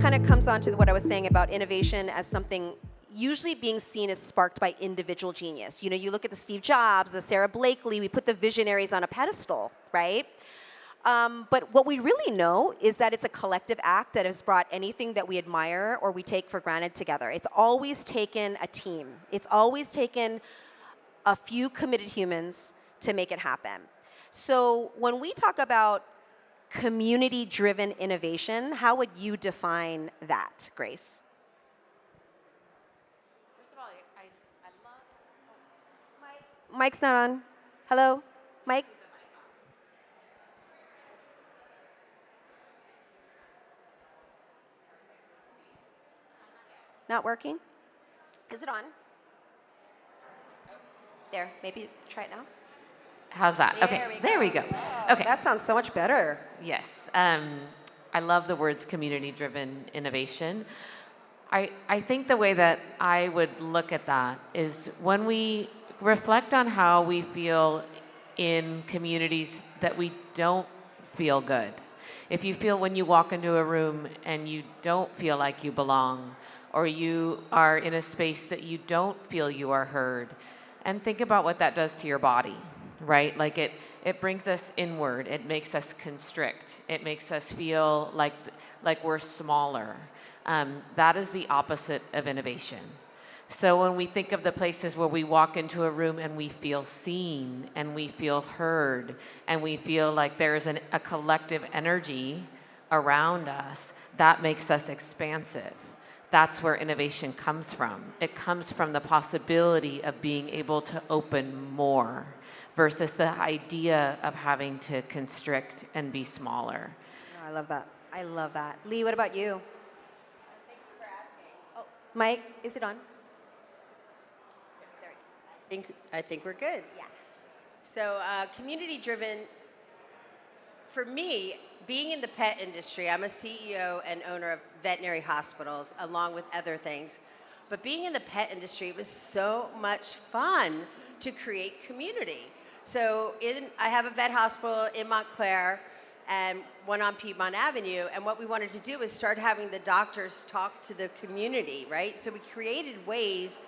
kind of comes on to what I was saying about innovation as something usually being seen as sparked by individual genius. You know, you look at the Steve Jobs, the Sarah Blakely, we put the visionaries on a pedestal, right? But what we really know is that it's a collective act that has brought anything that we admire or we take for granted together. It's always taken a team. It's always taken a few committed humans to make it happen. So when we talk about community-driven innovation, how would you define that, Grace? First of all, I love... Mic's not on. Hello? Mike? Not working? Is it on? There, maybe try it now. How's that? There we go. Oh, Okay. That sounds so much better. Yes. I love the words community-driven innovation. I think the way that I would look at that is when we reflect on how we feel in communities that we don't feel good. If you feel when you walk into a room and you don't feel like you belong, or you are in a space that you don't feel you are heard, and think about what that does to your body, right? Like it brings us inward. It makes us constrict. It makes us feel like we're smaller. That is the opposite of innovation. So when we think of the places where we walk into a room and we feel seen and we feel heard and we feel like there's a collective energy around us, that makes us expansive. That's where innovation comes from. It comes from the possibility of being able to open more versus the idea of having to constrict and be smaller. Oh, I love that. I love that. Lee, what about you? Thank you for asking. Oh, Mike, is it on? I think we're good. Yeah. So community-driven, for me, being in the pet industry, I'm a CEO and owner of veterinary hospitals, along with other things. But being in the pet industry, it was so much fun to create community. So I have a vet hospital in Montclair and one on Piedmont Avenue. And what we wanted to do is start having the doctors talk to the community, right? So we created ways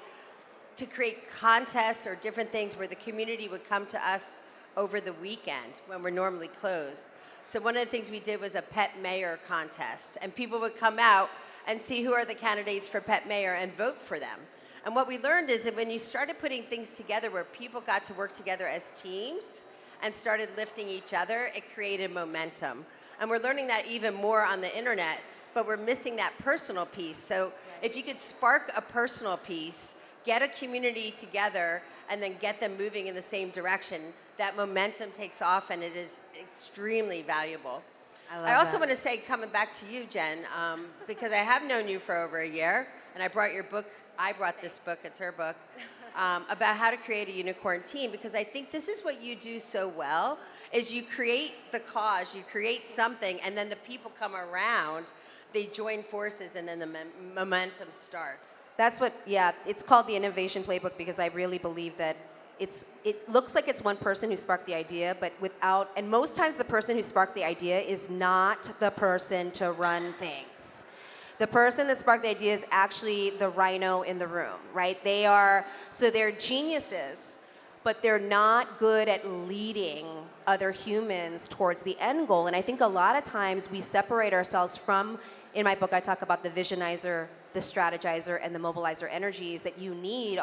to create contests or different things where the community would come to us over the weekend when we're normally closed. So one of the things we did was a pet mayor contest, and people would come out and see who are the candidates for pet mayor and vote for them. And what we learned is that when you started putting things together where people got to work together as teams and started lifting each other, it created momentum. And we're learning that even more on the internet, but we're missing that personal piece. So if you could spark a personal piece, get a community together, and then get them moving in the same direction, that momentum takes off, and it is extremely valuable. I also want to say, coming back to you, Jen, because I have known you for over a year, and I brought this book, it's her book, about how to create a unicorn team, because I think this is what you do so well, is you create the cause, you create something, and then the people come around, they join forces, and then the momentum starts. That's what, yeah, it's called the Innovation Playbook because I really believe that it looks like it's one person who sparked the idea, but and most times the person who sparked the idea is not the person to run things. The person that sparked the idea is actually the rhino in the room, right? They're geniuses, but they're not good at leading other humans towards the end goal. And I think a lot of times we separate ourselves from, in my book I talk about the visionizer, the strategizer, and the mobilizer energies that you need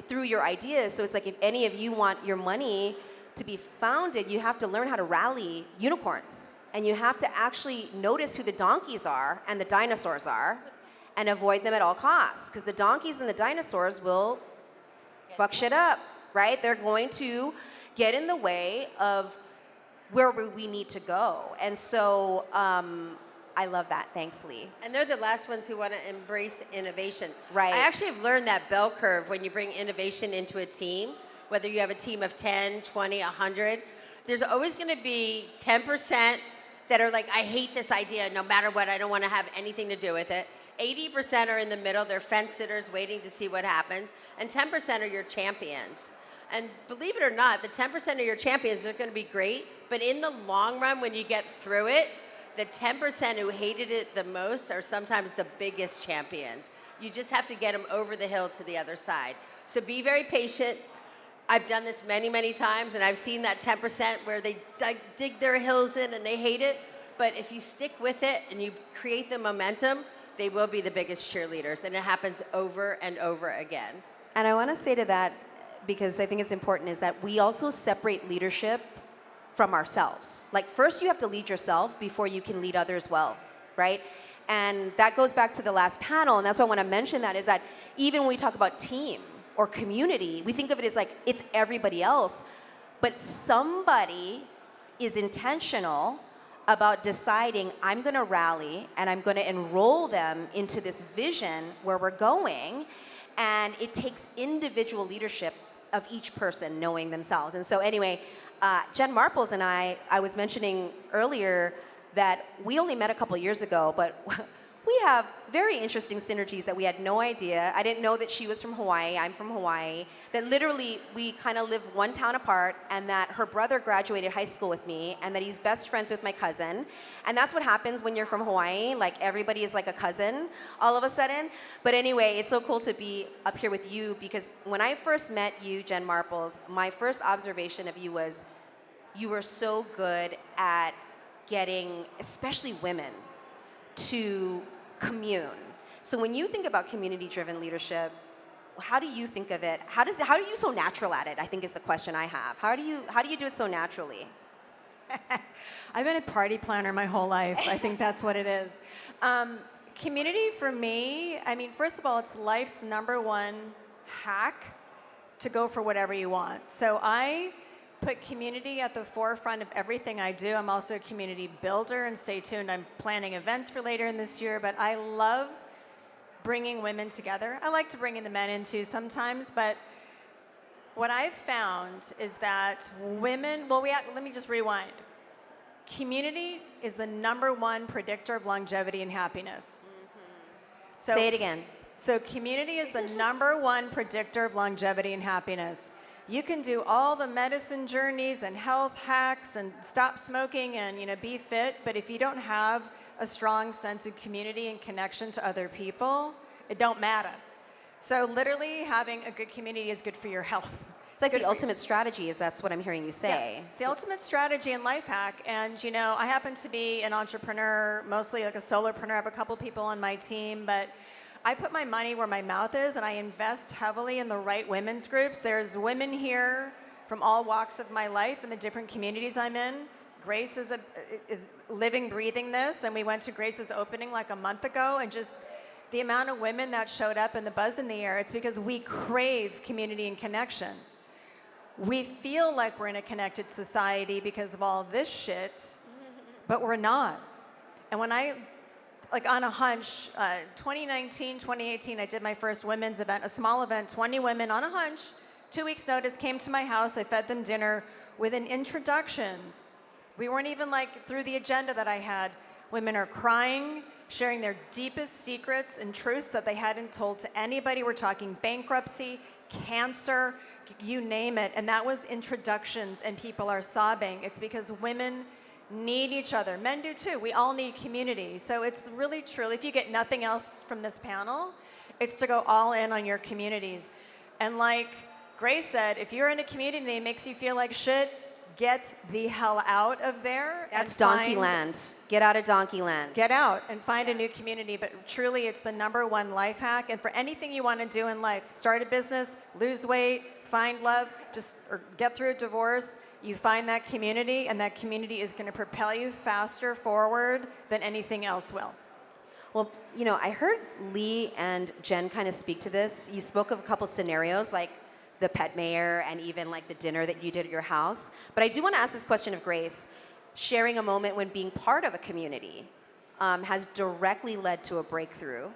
through your ideas. So it's like if any of you want your money to be founded, you have to learn how to rally unicorns. And you have to actually notice who the donkeys are and the dinosaurs are and avoid them at all costs. Because the donkeys and the dinosaurs will fuck shit up, right? They're going to get in the way of where we need to go. And so I love that. Thanks, Lee. And they're the last ones who want to embrace innovation. Right. I actually have learned that bell curve when you bring innovation into a team, whether you have a team of 10, 20, 100, there's always going to be 10% that are like, I hate this idea, no matter what, I don't want to have anything to do with it. 80% are in the middle, they're fence sitters waiting to see what happens, and 10% are your champions. And believe it or not, the 10% of your champions are going to be great, but in the long run, when you get through it, the 10% who hated it the most are sometimes the biggest champions. You just have to get them over the hill to the other side. So be very patient. I've done this many, many times, and I've seen that 10% where they dig their heels in and they hate it. But if you stick with it and you create the momentum, they will be the biggest cheerleaders. And it happens over and over again. And I want to say to that, because I think it's important, is that we also separate leadership from ourselves. Like, first you have to lead yourself before you can lead others well, right? And that goes back to the last panel, and that's why I want to mention that, is that even when we talk about team or community, we think of it as like it's everybody else, but somebody is intentional about deciding, I'm going to rally and I'm going to enroll them into this vision where we're going, and it takes individual leadership of each person knowing themselves. And so anyway, Jen Marples and I was mentioning earlier that we only met a couple years ago, but we have very interesting synergies that we had no idea. I didn't know that she was from Hawaii, I'm from Hawaii, that literally we kind of live one town apart, and that her brother graduated high school with me, and that he's best friends with my cousin. And that's what happens when you're from Hawaii, like everybody is like a cousin all of a sudden. But anyway, it's so cool to be up here with you, because when I first met you, Jen Marples, my first observation of you was you were so good at getting, especially women, to commune. So when you think about community-driven leadership, how do you think of it? How are you so natural at it? I think is the question I have. How do you do it so naturally? I've been a party planner my whole life. I think that's what it is. Community for me, I mean, first of all, it's life's #1 hack to go for whatever you want. So I put community at the forefront of everything I do. I'm also a community builder, and stay tuned. I'm planning events for later in this year, but I love bringing women together. I like to bring in the men in too sometimes, but what I've found is that women, let me just rewind. Community is the #1 predictor of longevity and happiness. So, say it again. So community is the #1 predictor of longevity and happiness. You can do all the medicine journeys and health hacks and stop smoking and be fit, but if you don't have a strong sense of community and connection to other people, it don't matter. So literally having a good community is good for your health. It's like the ultimate strategy, that's what I'm hearing you say. Yeah, it's the ultimate strategy and life hack. And I happen to be an entrepreneur, mostly like a solopreneur. I have a couple people on my team, but I put my money where my mouth is, and I invest heavily in the right women's groups. There's women here from all walks of my life and the different communities I'm in. Grace is living, breathing this, and we went to Grace's opening like a month ago, and just the amount of women that showed up and the buzz in the air, it's because we crave community and connection. We feel like we're in a connected society because of all this shit, but we're not. And when on a hunch, 2019, 2018, I did my first women's event, a small event, 20 women on a hunch, 2 weeks notice, came to my house, I fed them dinner within introductions. We weren't even through the agenda that I had. Women are crying, sharing their deepest secrets and truths that they hadn't told to anybody. We're talking bankruptcy, cancer, you name it. And that was introductions, and people are sobbing. It's because women need each other. Men do too. We all need community. So it's really, truly, if you get nothing else from this panel, it's to go all in on your communities. And like Grace said, if you're in a community that makes you feel like shit, get the hell out of there. That's donkey land. Get out of donkey land. Get out and find a new community. But truly, it's the #1 life hack. And for anything you want to do in life, start a business, lose weight, find love, or get through a divorce, you find that community, and that community is going to propel you faster forward than anything else will. Well, I heard Lee and Jen kind of speak to this. You spoke of a couple scenarios, like the pet mayor and even like the dinner that you did at your house. But I do want to ask this question of Grace. Sharing a moment when being part of a community has directly led to a breakthrough,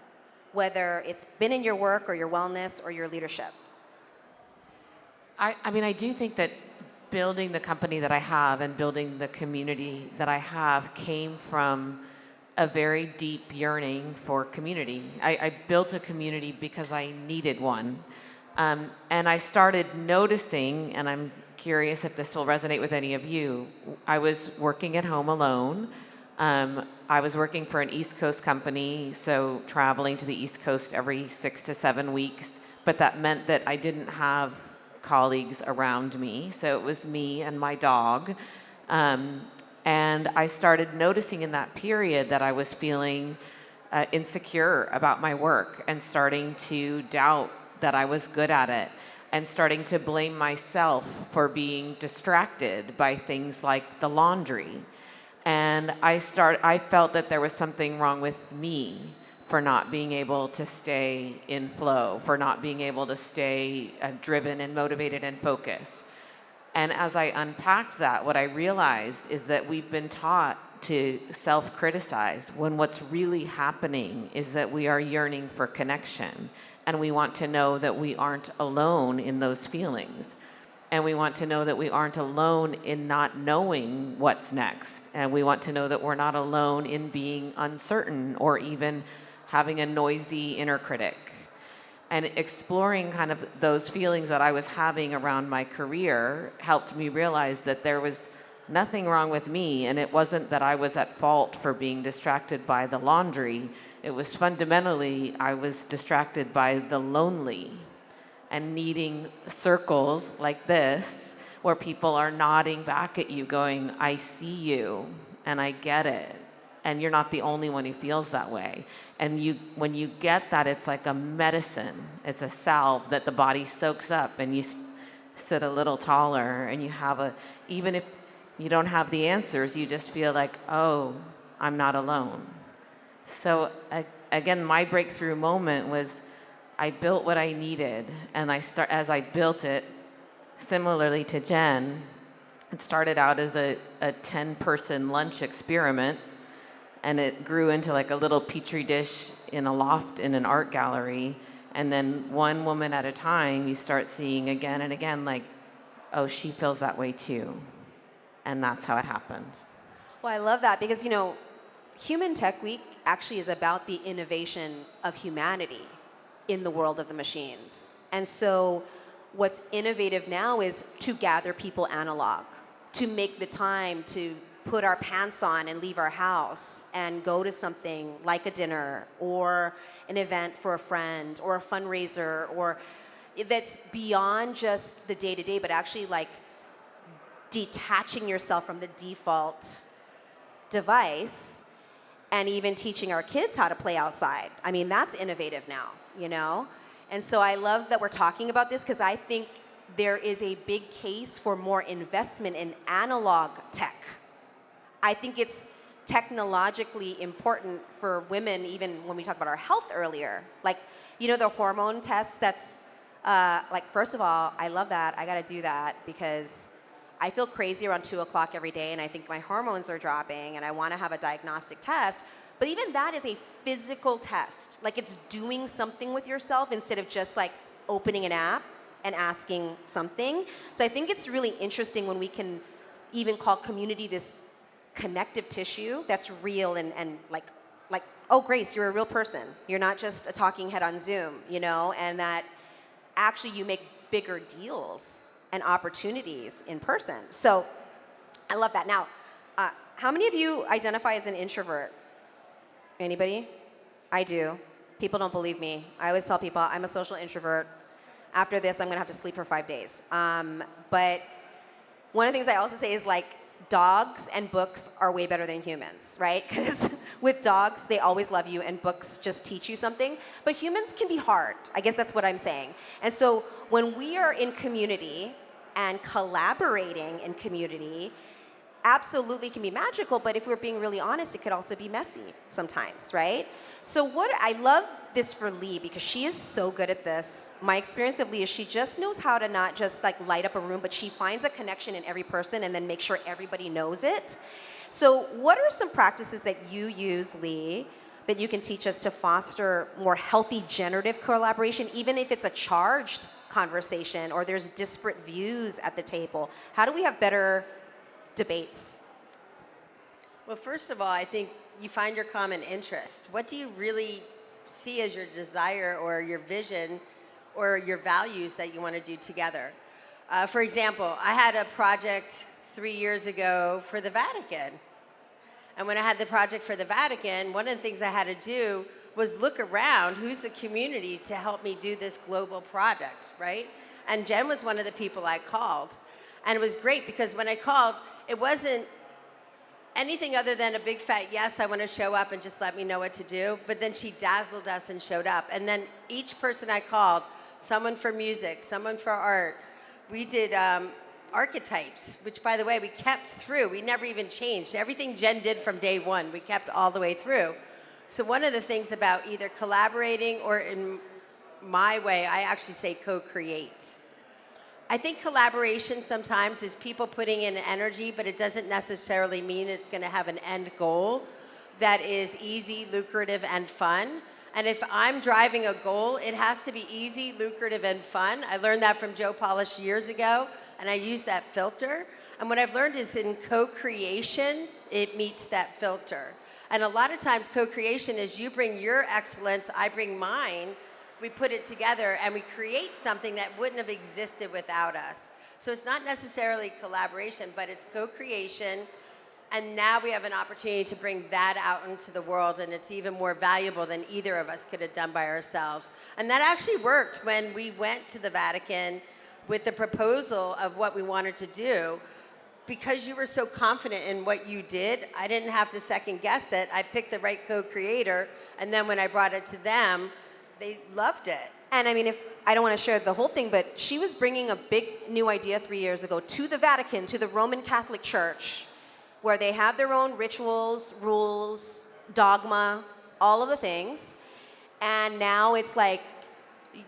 whether it's been in your work or your wellness or your leadership. I do think that building the company that I have and building the community that I have came from a very deep yearning for community. I built a community because I needed one. And I started noticing, and I'm curious if this will resonate with any of you, I was working at home alone, I was working for an East Coast company, so traveling to the East Coast every 6 to 7 weeks, but that meant that I didn't have colleagues around me, so it was me and my dog. And I started noticing in that period that I was feeling insecure about my work and starting to doubt that I was good at it and starting to blame myself for being distracted by things like the laundry. And I felt that there was something wrong with me for not being able to stay in flow, for not being able to stay driven and motivated and focused. And as I unpacked that, what I realized is that we've been taught to self-criticize when what's really happening is that we are yearning for connection, and we want to know that we aren't alone in those feelings. And we want to know that we aren't alone in not knowing what's next. And we want to know that we're not alone in being uncertain or even having a noisy inner critic. And exploring kind of those feelings that I was having around my career helped me realize that there was nothing wrong with me, and it wasn't that I was at fault for being distracted by the laundry. It was fundamentally I was distracted by the lonely and needing circles like this where people are nodding back at you going, I see you and I get it. And you're not the only one who feels that way. And when you get that, it's like a medicine. It's a salve that the body soaks up, and you sit a little taller, and you have even if you don't have the answers, you just feel like, oh, I'm not alone. So again, my breakthrough moment was I built what I needed, and as I built it, similarly to Jen, it started out as a 10-person lunch experiment, and it grew into like a little petri dish in a loft in an art gallery. And then one woman at a time, you start seeing again and again, like, oh, she feels that way too. And that's how it happened. Well, I love that because, Human+Tech Week actually is about the innovation of humanity in the world of the machines. And so what's innovative now is to gather people analog, to make the time to put our pants on and leave our house and go to something like a dinner or an event for a friend or a fundraiser, or that's beyond just the day-to-day, but actually like detaching yourself from the default device and even teaching our kids how to play outside. I mean, that's innovative now, And so I love that we're talking about this because I think there is a big case for more investment in analog tech. I think it's technologically important for women, even when we talked about our health earlier. Like, the hormone test that's, first of all, I love that. I got to do that because I feel crazy around 2 o'clock every day, and I think my hormones are dropping, and I want to have a diagnostic test. But even that is a physical test. Like, it's doing something with yourself instead of just, like, opening an app and asking something. So I think it's really interesting when we can even call community this connective tissue that's real and like, oh, Grace, you're a real person. You're not just a talking head on Zoom, and that actually you make bigger deals and opportunities in person. So I love that. Now, how many of you identify as an introvert? Anybody? I do. People don't believe me. I always tell people I'm a social introvert. After this, I'm going to have to sleep for 5 days. But one of the things I also say is dogs and books are way better than humans, right? Because with dogs, they always love you, and books just teach you something. But humans can be hard. I guess that's what I'm saying. And so when we are in community and collaborating in community, absolutely can be magical, but if we're being really honest, it could also be messy sometimes, right? So I love this for Lee because she is so good at this. My experience of Lee is she just knows how to not just light up a room, but she finds a connection in every person and then make sure everybody knows it. So what are some practices that you use, Lee, that you can teach us to foster more healthy generative collaboration, even if it's a charged conversation or there's disparate views at the table? How do we have better debates? Well, first of all, I think you find your common interest. What do you really see as your desire or your vision or your values that you want to do together? For example, I had a project 3 years ago for the Vatican. And when I had the project for the Vatican, one of the things I had to do was look around, who's the community to help me do this global product, right? And Jen was one of the people I called. And it was great because when I called, it wasn't anything other than a big fat yes, I want to show up and just let me know what to do. But then she dazzled us and showed up. And then each person I called, someone for music, someone for art, we did archetypes, which by the way, we kept through. We never even changed. Everything Jen did from day one, we kept all the way through. So one of the things about either collaborating or in my way, I actually say co-create. I think collaboration sometimes is people putting in energy, but it doesn't necessarily mean it's going to have an end goal that is easy, lucrative, and fun. And if I'm driving a goal, it has to be easy, lucrative, and fun. I learned that from Joe Polish years ago, and I use that filter. And what I've learned is in co-creation, it meets that filter. And a lot of times co-creation is you bring your excellence, I bring mine, we put it together and we create something that wouldn't have existed without us. So it's not necessarily collaboration, but it's co-creation. And now we have an opportunity to bring that out into the world, and it's even more valuable than either of us could have done by ourselves. And that actually worked when we went to the Vatican with the proposal of what we wanted to do. Because you were so confident in what you did, I didn't have to second guess it. I picked the right co-creator, and then when I brought it to them, they loved it. And I mean, if I don't want to share the whole thing, but she was bringing a big new idea 3 years ago to the Vatican, to the Roman Catholic Church, where they have their own rituals, rules, dogma, all of the things. And now it's like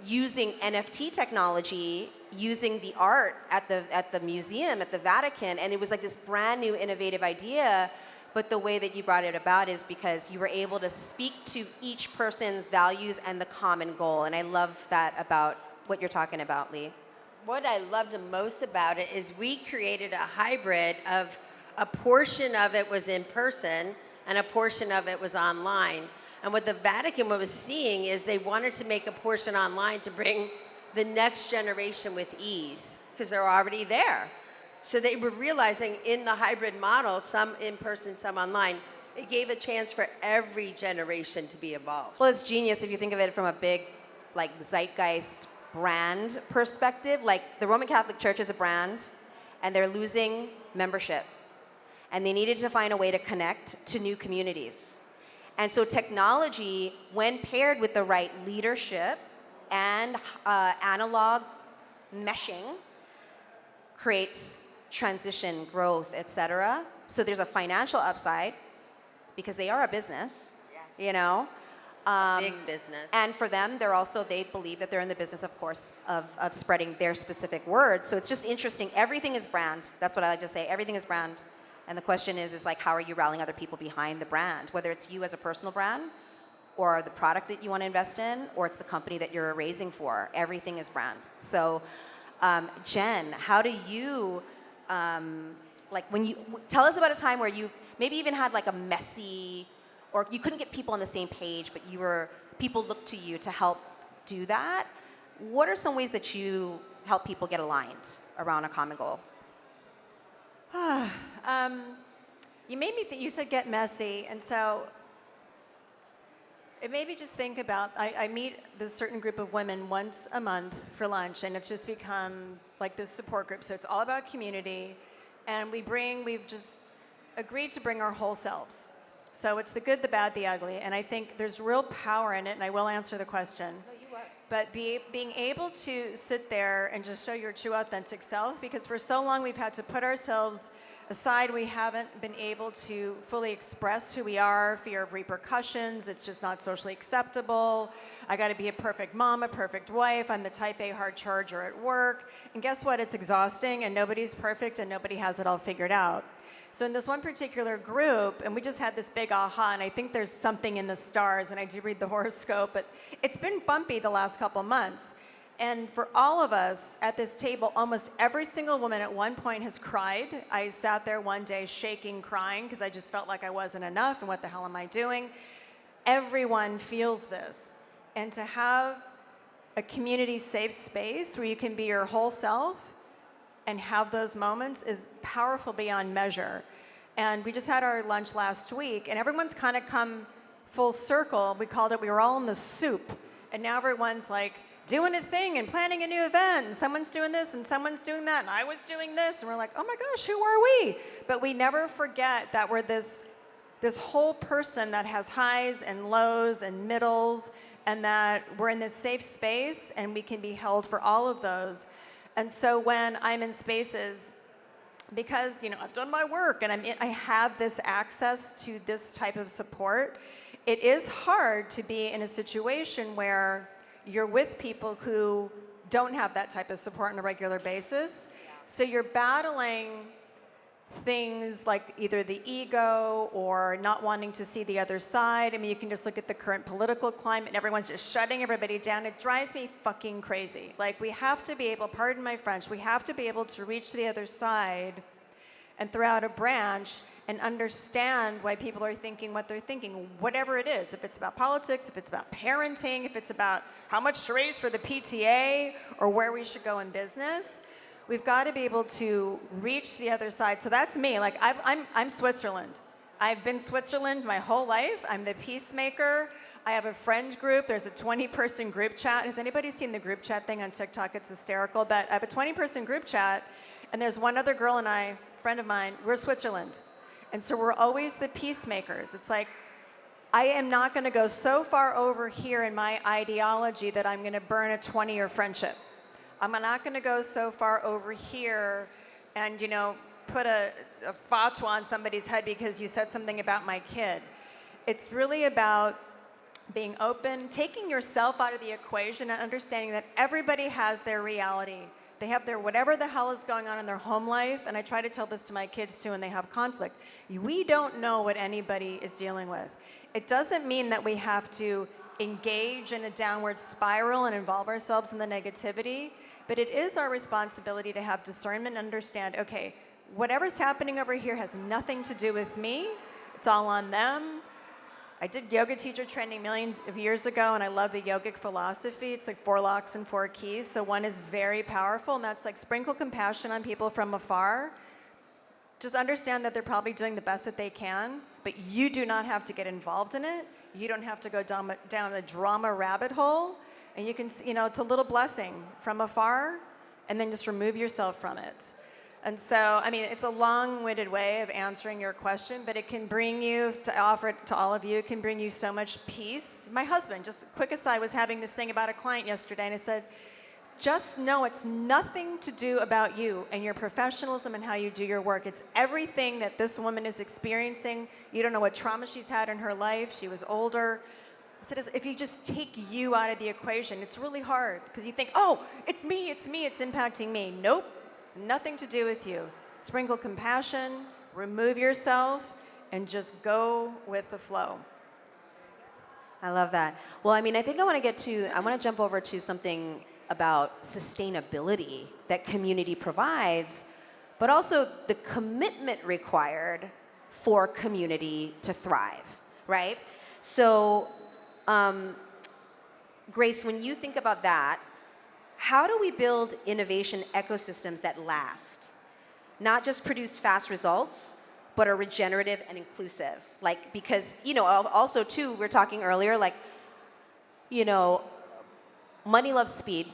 using NFT technology, using the art at the museum, at the Vatican, and it was like this brand new innovative idea. But the way that you brought it about is because you were able to speak to each person's values and the common goal. And I love that about what you're talking about, Lee. What I loved the most about it is we created a hybrid of a portion of it was in person and a portion of it was online. And what the Vatican was seeing is they wanted to make a portion online to bring the next generation with ease because they're already there. So they were realizing in the hybrid model, some in person, some online, it gave a chance for every generation to be involved. Well, it's genius if you think of it from a big, like, zeitgeist brand perspective. Like, the Roman Catholic Church is a brand, and they're losing membership. And they needed to find a way to connect to new communities. And so technology, when paired with the right leadership and analog meshing, creates transition, growth, etc. So there's a financial upside because they are a business, you know. Big business. And for them, they believe that they're in the business, of course, of spreading their specific words. So it's just interesting. Everything is brand. That's what I like to say. Everything is brand. And the question is like, how are you rallying other people behind the brand? Whether it's you as a personal brand, or the product that you want to invest in, or it's the company that you're raising for. Everything is brand. So, Jen, how do you, tell us about a time where you maybe even had like a messy, or you couldn't get people on the same page, but people looked to you to help do that. What are some ways that you help people get aligned around a common goal? You made me think, you said get messy, and so it made me just think about, I meet this certain group of women once a month for lunch, and it's just become like this support group. So it's all about community, and we've just agreed to bring our whole selves. So it's the good, the bad, the ugly, and I think there's real power in it, and I will answer the question. No, you are. But being able to sit there and just show your true authentic self, because for so long we've had to put ourselves aside. We haven't been able to fully express who we are, fear of repercussions. It's just not socially acceptable. I got to be a perfect mom, a perfect wife. I'm the type A hard charger at work. And guess what? It's exhausting, and nobody's perfect, and nobody has it all figured out. So in this one particular group, and we just had this big aha, and I think there's something in the stars, and I do read the horoscope, but it's been bumpy the last couple months. And for all of us at this table, almost every single woman at one point has cried. I sat there one day shaking, crying, because I just felt like I wasn't enough, and what the hell am I doing? Everyone feels this. And to have a community safe space where you can be your whole self and have those moments is powerful beyond measure. And we just had our lunch last week, and everyone's kind of come full circle. We called it, we were all in the soup. And now everyone's like doing a thing and planning a new event, and someone's doing this and someone's doing that, and I was doing this, and we're like, oh my gosh, who are we? But we never forget that we're this whole person that has highs and lows and middles, and that we're in this safe space and we can be held for all of those. And so when I'm in spaces, because I've done my work and I have this access to this type of support, it is hard to be in a situation where you're with people who don't have that type of support on a regular basis. So you're battling things like either the ego or not wanting to see the other side. I mean, you can just look at the current political climate and everyone's just shutting everybody down. It drives me fucking crazy. Like, we have to be able, pardon my French, we have to be able to reach the other side and throw out a branch and understand why people are thinking what they're thinking, whatever it is. If it's about politics, if it's about parenting, if it's about how much to raise for the PTA or where we should go in business, we've got to be able to reach the other side. So that's me. Like, I'm Switzerland. I've been Switzerland my whole life. I'm the peacemaker. I have a friend group. There's a 20-person group chat. Has anybody seen the group chat thing on TikTok? It's hysterical. But I have a 20-person group chat, and there's one other girl and I, friend of mine, we're Switzerland. And so we're always the peacemakers. It's like, I am not going to go so far over here in my ideology that I'm going to burn a 20-year friendship. I'm not going to go so far over here and, put a fatwa on somebody's head because you said something about my kid. It's really about being open, taking yourself out of the equation and understanding that everybody has their reality. They have their whatever the hell is going on in their home life, and I try to tell this to my kids too when they have conflict. We don't know what anybody is dealing with. It doesn't mean that we have to engage in a downward spiral and involve ourselves in the negativity, but it is our responsibility to have discernment and understand, okay, whatever's happening over here has nothing to do with me. It's all on them. I did yoga teacher training millions of years ago, and I love the yogic philosophy. It's like 4 locks and 4 keys. So one is very powerful, and that's like sprinkle compassion on people from afar. Just understand that they're probably doing the best that they can, but you do not have to get involved in it. You don't have to go down a drama rabbit hole. And you can, it's a little blessing from afar, and then just remove yourself from it. And so, it's a long-winded way of answering your question, but it can bring you, to offer it to all of you, it can bring you so much peace. My husband, just a quick aside, was having this thing about a client yesterday, and I said, just know it's nothing to do about you and your professionalism and how you do your work. It's everything that this woman is experiencing. You don't know what trauma she's had in her life. She was older. I said, if you just take you out of the equation, it's really hard because you think, oh, it's me, it's impacting me. Nope. Nothing to do with you. Sprinkle compassion, remove yourself, and just go with the flow. I love that. Well, I think I want to jump over to something about sustainability that community provides, but also the commitment required for community to thrive, right? So, Grace, when you think about that, how do we build innovation ecosystems that last? Not just produce fast results, but are regenerative and inclusive. Because, also too, we're talking earlier, money loves speed.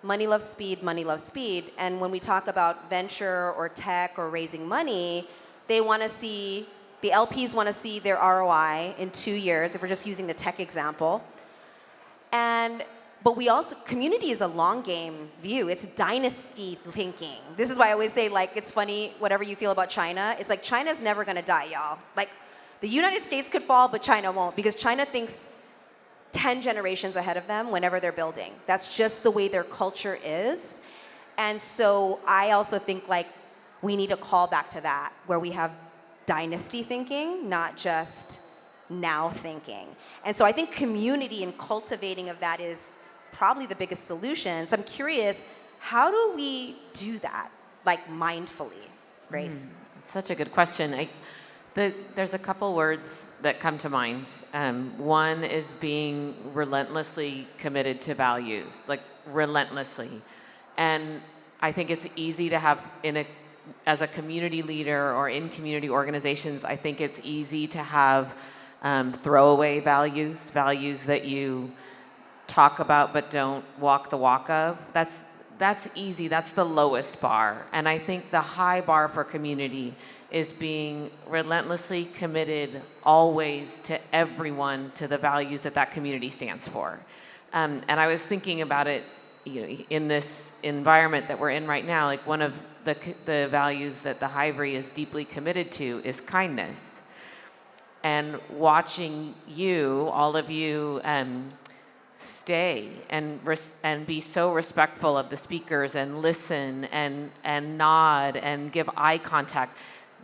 Money loves speed, money loves speed. And when we talk about venture or tech or raising money, the LPs want to see their ROI in 2 years, if we're just using the tech example. But community is a long game view. It's dynasty thinking. This is why I always say, it's funny, whatever you feel about China, it's like China's never gonna die, y'all. The United States could fall, but China won't, because China thinks 10 generations ahead of them whenever they're building. That's just the way their culture is. And so I also think we need to call back to that, where we have dynasty thinking, not just now thinking. And so I think community and cultivating of that is probably the biggest solution. So I'm curious, how do we do that, mindfully, Grace? It's such a good question. There's a couple words that come to mind. One is being relentlessly committed to values, relentlessly. And I think it's easy to have as a community leader or in community organizations, I think it's easy to have throwaway values, values that you talk about but don't walk the walk of. That's easy. That's the lowest bar. And I think the high bar for community is being relentlessly committed always to everyone, to the values that that community stands for. And I was thinking about it, in this environment that we're in right now. Like, one of the values that the Hivery is deeply committed to is kindness. And watching you, all of you, stay and be so respectful of the speakers and listen and nod and give eye contact.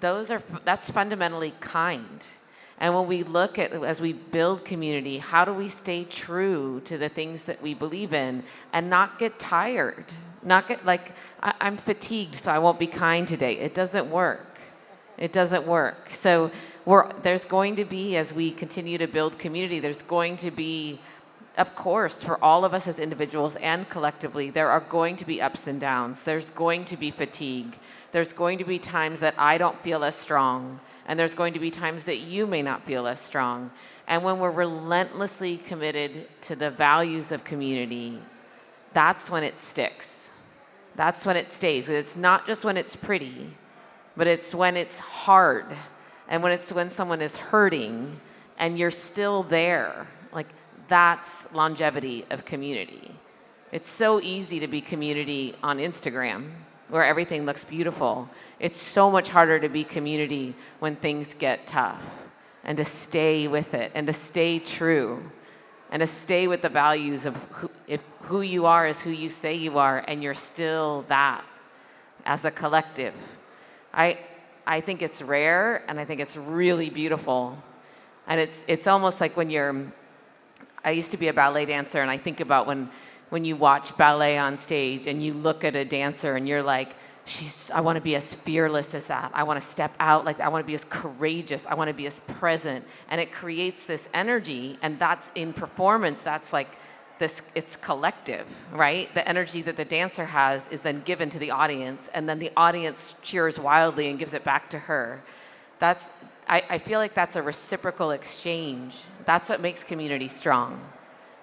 That's fundamentally kind. And when we look at, as we build community, how do we stay true to the things that we believe in and not get tired? Not get like, I'm fatigued, so I won't be kind today. It doesn't work. It doesn't work. So there's going to be, as we continue to build community, there's going to be, of course, for all of us as individuals and collectively, there are going to be ups and downs. There's going to be fatigue. There's going to be times that I don't feel as strong. And there's going to be times that you may not feel as strong. And when we're relentlessly committed to the values of community, that's when it sticks. That's when it stays. It's not just when it's pretty, but it's when it's hard. And when someone is hurting and you're still there. Like, that's longevity of community. It's so easy to be community on Instagram, where everything looks beautiful. It's so much harder to be community when things get tough, and to stay with it, and to stay true, and to stay with the values of who you are is who you say you are, and you're still that as a collective. I think it's rare, and I think it's really beautiful. And it's almost like I used to be a ballet dancer, and I think about when you watch ballet on stage and you look at a dancer and you're like, I want to be as fearless as that. I want to step out, like I want to be as courageous. I want to be as present. And it creates this energy, and that's in performance, that's like this, it's collective, right? The energy that the dancer has is then given to the audience, and then the audience cheers wildly and gives it back to her. I feel like that's a reciprocal exchange. That's what makes community strong.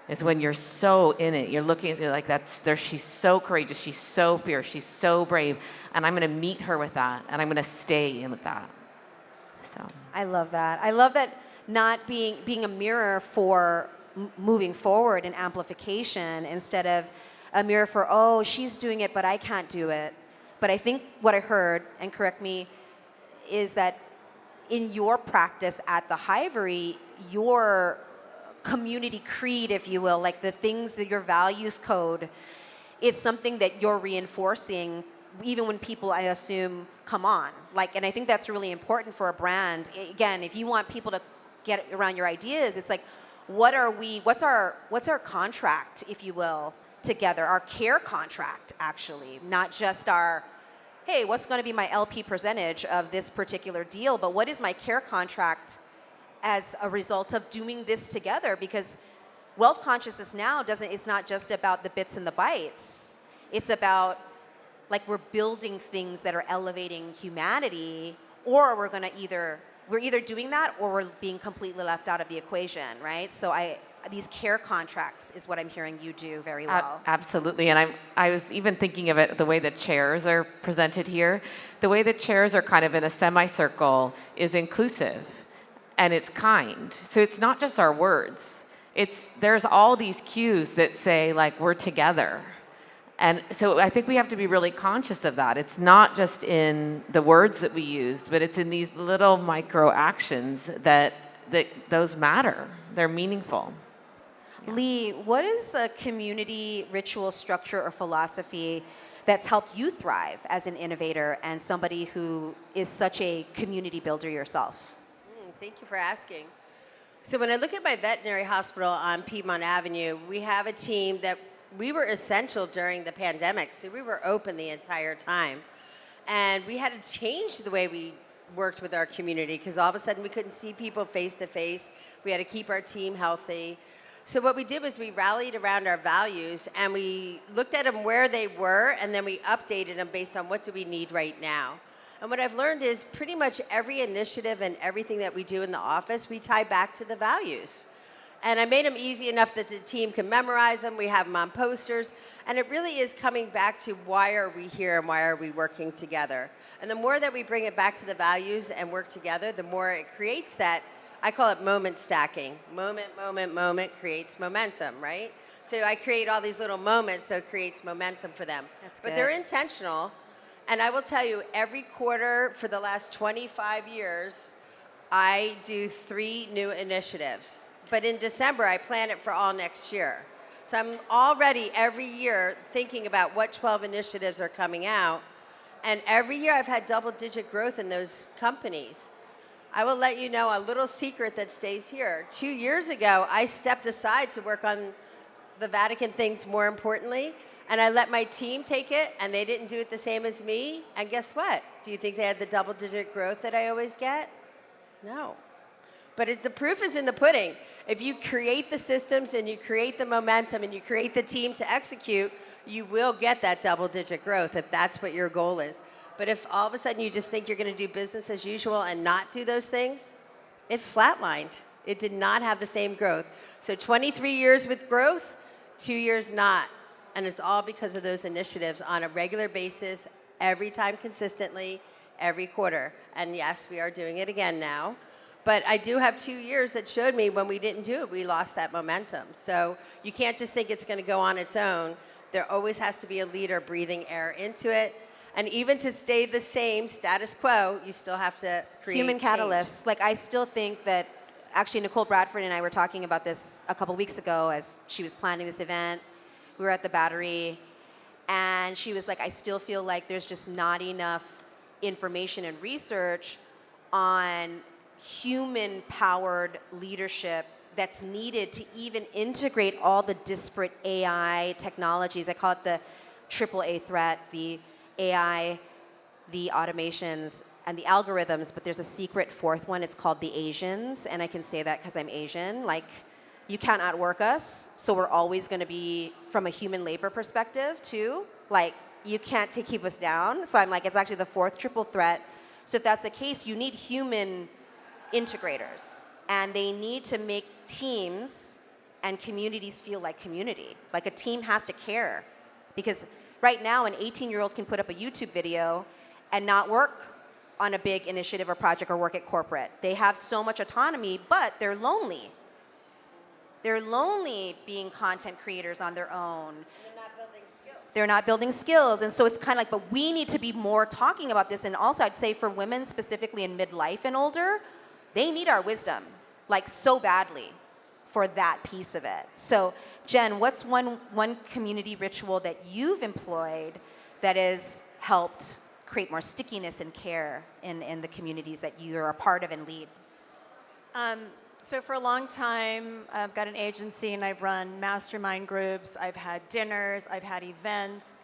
Is when you're so in it, you're looking at it like she's so courageous, she's so fierce, she's so brave, and I'm going to meet her with that, and I'm going to stay in with that. So I love that. I love that, not being a mirror for moving forward and amplification, instead of a mirror for, oh, she's doing it, but I can't do it. But I think what I heard, and correct me, is that in your practice at the Hivery, your community creed, if you will, like the things that your values code, it's something that you're reinforcing even when people, I assume, come on. Like, and I think that's really important for a brand. Again, if you want people to get around your ideas, it's like, what's our contract, if you will, together, our care contract, actually, not just our, hey, what's going to be my LP percentage of this particular deal, but what is my care contract as a result of doing this together? Because wealth consciousness now it's not just about the bits and the bytes. It's about, like, we're building things that are elevating humanity, or we're either doing that or we're being completely left out of the equation, right? So these care contracts is what I'm hearing you do very well. Absolutely, and I was even thinking of it the way the chairs are presented here. The way the chairs are kind of in a semicircle is inclusive. And it's kind. So it's not just our words. There's all these cues that say, like, we're together. And so I think we have to be really conscious of that. It's not just in the words that we use, but it's in these little micro actions that those matter. They're meaningful. Yeah. Lee, what is a community ritual, structure, or philosophy that's helped you thrive as an innovator and somebody who is such a community builder yourself? Thank you for asking. So when I look at my veterinary hospital on Piedmont Avenue, we have a team that we were essential during the pandemic. So we were open the entire time. And we had to change the way we worked with our community, because all of a sudden we couldn't see people face to face. We had to keep our team healthy. So what we did was we rallied around our values, and we looked at them where they were, and then we updated them based on what do we need right now. And what I've learned is pretty much every initiative and everything that we do in the office, we tie back to the values. And I made them easy enough that the team can memorize them. We have them on posters. And it really is coming back to why are we here and why are we working together. And the more that we bring it back to the values and work together, the more it creates that, I call it moment stacking. Moment creates momentum, right? So I create all these little moments so it creates momentum for them. That's but good. they're intentional. And I will tell you, every quarter for the last 25 years, I do 3 new initiatives. But in December, I plan it for all next year. So I'm already every year thinking about what 12 initiatives are coming out. And every year I've had double-digit growth in those companies. I will let you know a little secret that stays here. 2 years ago, I stepped aside to work on the Vatican things more importantly, and I let my team take it, and they didn't do it the same as me. And guess what? Do you think they had the double-digit growth that I always get? No. But the proof is in the pudding. If you create the systems and you create the momentum and you create the team to execute, you will get that double-digit growth if that's what your goal is. But if all of a sudden you just think you're going to do business as usual and not do those things, it flatlined. It did not have the same growth. So 23 years with growth, 2 years not. And it's all because of those initiatives on a regular basis, every time consistently, every quarter. And yes, we are doing it again now. But I do have 2 years that showed me when we didn't do it, we lost that momentum. So you can't just think it's going to go on its own. There always has to be a leader breathing air into it. And even to stay the same status quo, you still have to create human change. catalysts. Like, I still think that, actually, Nicole Bradford and I were talking about this a couple weeks ago as she was planning this event. We were at the Battery, and she was like, I still feel like there's just not enough information and research on human-powered leadership that's needed to even integrate all the disparate AI technologies. I call it the AAA threat, the AI, the automations, and the algorithms, but there's a secret fourth one. It's called the Asians, and I can say that because I'm Asian. Like, you can't outwork us, so we're always going to be, from a human labor perspective, too. Like, you can't keep us down. So I'm like, it's actually the fourth triple threat. So if that's the case, you need human integrators, and they need to make teams and communities feel like community. Like, a team has to care, because right now an 18-year-old can put up a YouTube video and not work on a big initiative or project or work at corporate. They have so much autonomy, but they're lonely. They're lonely being content creators on their own. They're not building skills. They're not building skills. And so it's kind of like, but we need to be more talking about this. And also, I'd say for women specifically in midlife and older, they need our wisdom, like, so badly for that piece of it. So, Jen, what's one community ritual that you've employed that has helped create more stickiness and care in the communities that you're a part of and lead? So for a long time, I've got an agency and I've run mastermind groups, I've had dinners, I've had events,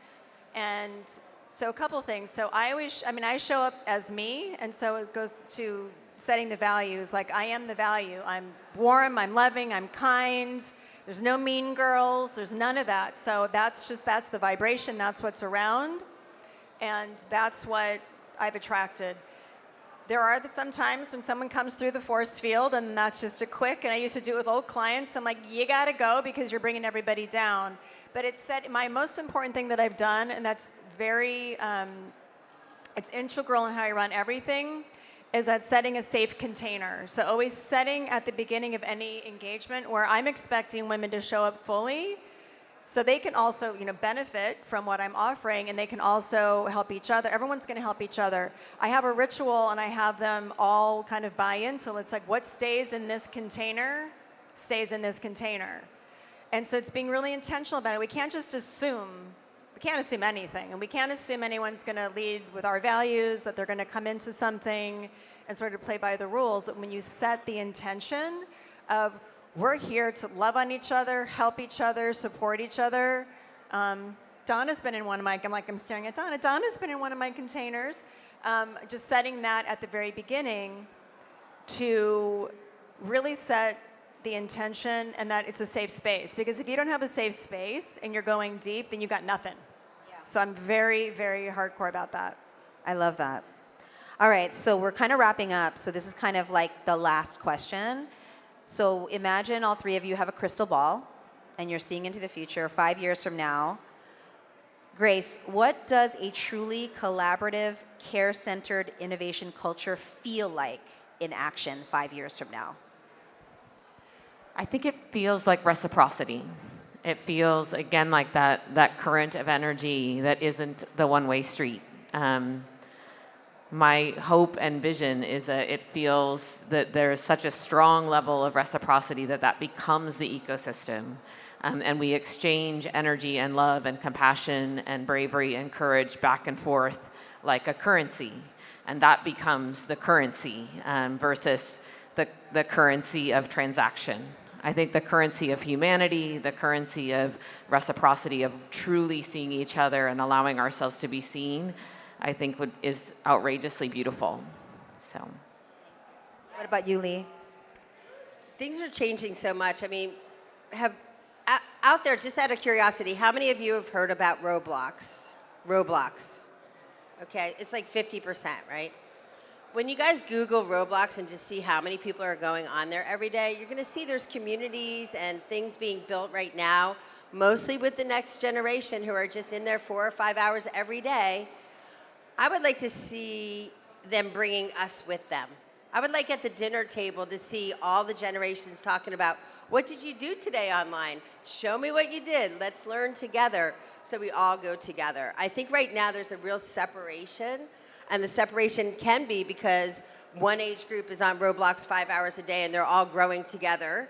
and so a couple things. So I show up as me, and so it goes to setting the values. Like, I am the value. I'm warm, I'm loving, I'm kind. There's no mean girls, there's none of that. So that's the vibration, that's what's around, and that's what I've attracted. There are some times when someone comes through the force field and that's just a quick, and I used to do it with old clients. I'm like, you gotta go because you're bringing everybody down. But my most important thing that I've done, and that's very, it's integral in how I run everything, is that setting a safe container. So always setting at the beginning of any engagement where I'm expecting women to show up fully, so they can also, benefit from what I'm offering, and they can also help each other. Everyone's going to help each other. I have a ritual, and I have them all kind of buy into. It's like, what stays in this container stays in this container. And so it's being really intentional about it. We can't just assume. We can't assume anything, and we can't assume anyone's going to lead with our values, that they're going to come into something and sort of play by the rules. But when you set the intention of, we're here to love on each other, help each other, support each other. Donna's been in one of my, I'm staring at Donna. Donna's been in one of my containers. Just setting that at the very beginning to really set the intention and that it's a safe space. Because if you don't have a safe space and you're going deep, then you got nothing. Yeah. So I'm very, very hardcore about that. I love that. All right, so we're kind of wrapping up. So this is kind of like the last question. So imagine all three of you have a crystal ball and you're seeing into the future 5 years from now. Grace, what does a truly collaborative, care-centered innovation culture feel like in action 5 years from now? I think it feels like reciprocity. It feels, again, like that current of energy that isn't the one-way street. My hope and vision is that it feels that there's such a strong level of reciprocity that becomes the ecosystem. And we exchange energy and love and compassion and bravery and courage back and forth like a currency. And that becomes the currency versus the currency of transaction. I think the currency of humanity, the currency of reciprocity, of truly seeing each other and allowing ourselves to be seen, I think is outrageously beautiful. So, what about you, Lee? Things are changing so much. I mean, out there, just out of curiosity, how many of you have heard about Roblox? Roblox. Okay, it's like 50%, right? When you guys Google Roblox and just see how many people are going on there every day, you're going to see there's communities and things being built right now, mostly with the next generation who are just in there 4 or 5 hours every day. I would like to see them bringing us with them. I would like at the dinner table to see all the generations talking about, what did you do today online? Show me what you did. Let's learn together so we all go together. I think right now there's a real separation, and the separation can be because one age group is on Roblox 5 hours a day and they're all growing together,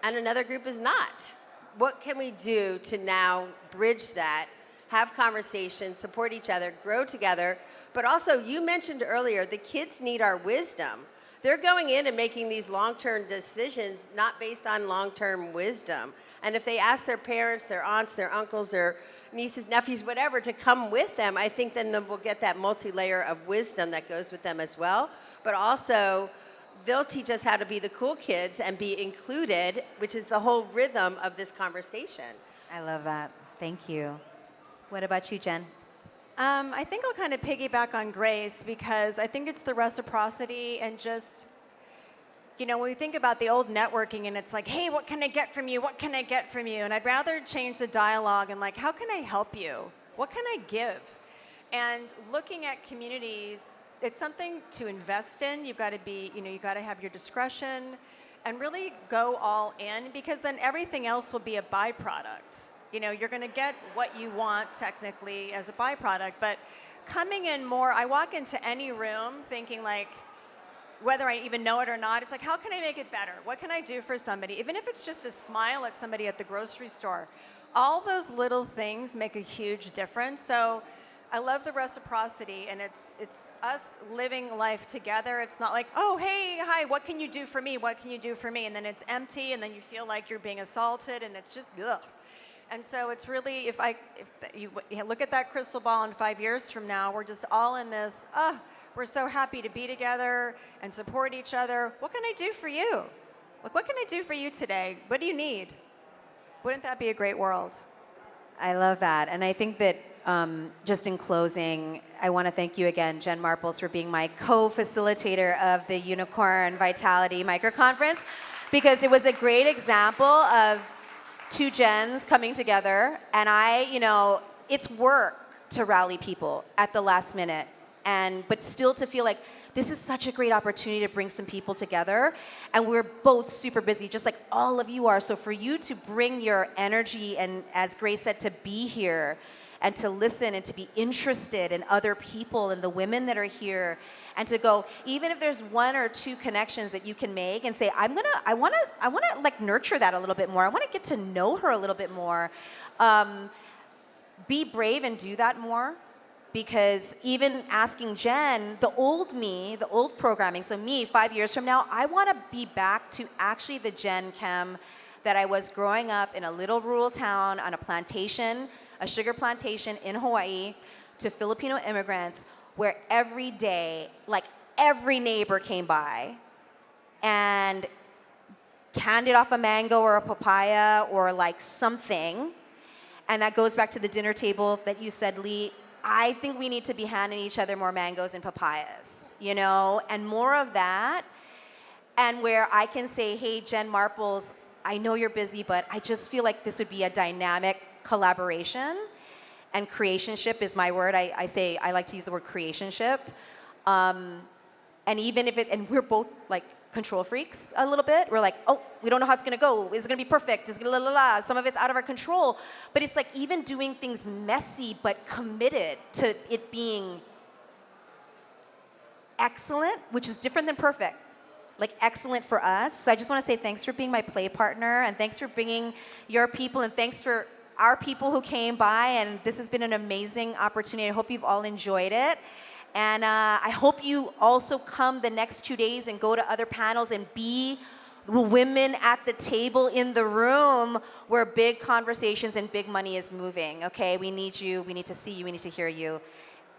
and another group is not. What can we do to now bridge that, have conversations, support each other, grow together? But also, you mentioned earlier, the kids need our wisdom. They're going in and making these long-term decisions not based on long-term wisdom. And if they ask their parents, their aunts, their uncles, their nieces, nephews, whatever, to come with them, I think then we'll get that multi-layer of wisdom that goes with them as well. But also, they'll teach us how to be the cool kids and be included, which is the whole rhythm of this conversation. I love that. Thank you. What about you, Jen? I think I'll kind of piggyback on Grace because I think it's the reciprocity and just, when we think about the old networking and it's like, hey, what can I get from you? What can I get from you? And I'd rather change the dialogue and like, how can I help you? What can I give? And looking at communities, it's something to invest in. You've got to be, you've got to have your discretion and really go all in because then everything else will be a byproduct. You're going to get what you want technically as a byproduct, but coming in more, I walk into any room thinking like, whether I even know it or not, it's like, how can I make it better? What can I do for somebody? Even if it's just a smile at somebody at the grocery store, all those little things make a huge difference. So I love the reciprocity, and it's us living life together. It's not like, oh, hey, hi, what can you do for me? What can you do for me? And then it's empty, and then you feel like you're being assaulted, and it's just, ugh. And so it's really, if you look at that crystal ball in 5 years from now, we're just all in this, we're so happy to be together and support each other. What can I do for you? Like, what can I do for you today? What do you need? Wouldn't that be a great world? I love that. And I think that just in closing, I want to thank you again, Jen Marples, for being my co-facilitator of the Unicorn Vitality Microconference, because it was a great example of two Jens coming together, and it's work to rally people at the last minute, but still to feel like this is such a great opportunity to bring some people together, and we're both super busy, just like all of you are. So for you to bring your energy and, as Grace said, to be here and to listen and to be interested in other people and the women that are here, and to go, even if there's 1 or 2 connections that you can make and say, I want to like nurture that a little bit more. I want to get to know her a little bit more. Be brave and do that more, because even asking Jen, the old me, the old programming, so me 5 years from now, I want to be back to actually the Jen Chem that I was growing up in a little rural town on a plantation, a sugar plantation in Hawaii, to Filipino immigrants, where every day, like every neighbor came by and handed off a mango or a papaya or like something. And that goes back to the dinner table that you said, Lee. I think we need to be handing each other more mangoes and papayas, you know, and more of that. And where I can say, hey, Jen Marples, I know you're busy, but I just feel like this would be a dynamic collaboration. And creationship is my word. I like to use the word creationship. And even if and we're both like control freaks a little bit. We're like, oh, we don't know how it's gonna go. Is it gonna be perfect? Is it gonna la la la? Some of it's out of our control. But it's like even doing things messy but committed to it being excellent, which is different than perfect. Like excellent for us. So I just want to say thanks for being my play partner, and thanks for bringing your people, and thanks for our people who came by, and this has been an amazing opportunity. I hope you've all enjoyed it. And I hope you also come the next 2 days and go to other panels and be the women at the table in the room where big conversations and big money is moving, okay? We need you, we need to see you, we need to hear you.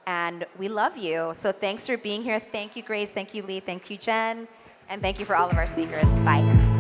And we love you. So thanks for being here. Thank you, Grace. Thank you, Lee. Thank you, Jen. And thank you for all of our speakers. Bye.